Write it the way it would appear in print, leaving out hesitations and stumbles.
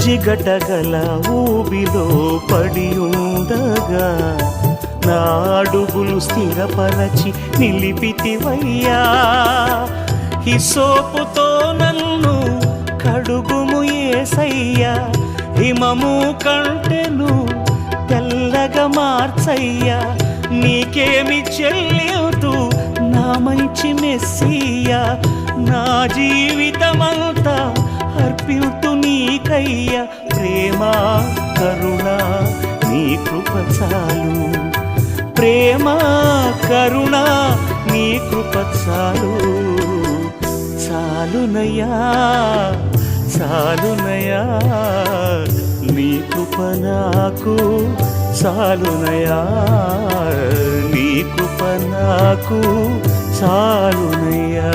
చిగటగల ఊబిలో పడి ఉండగా నా అడుగులు స్థిరపరచి నిలిపితివయ్యా. హిసోపుతో నన్ను కడుగుము యేసయ్యా, హిమము కంటెను తెల్లగా మార్చయ్యా. నీకేమి చెల్లింతు నా మంచి మెస్సియా, నా జీవితమంతా అర్పితు నీకయ్యా. ప్రేమ కరుణ నీ కృప చాలు, ప్రేమ కరుణ నీ కృప చాలు. చాలునయ్యా చాలునయ్యా నీ కృప నాకు చాలునయ్యా, నీ కృప నాకు చాలునయ్యా.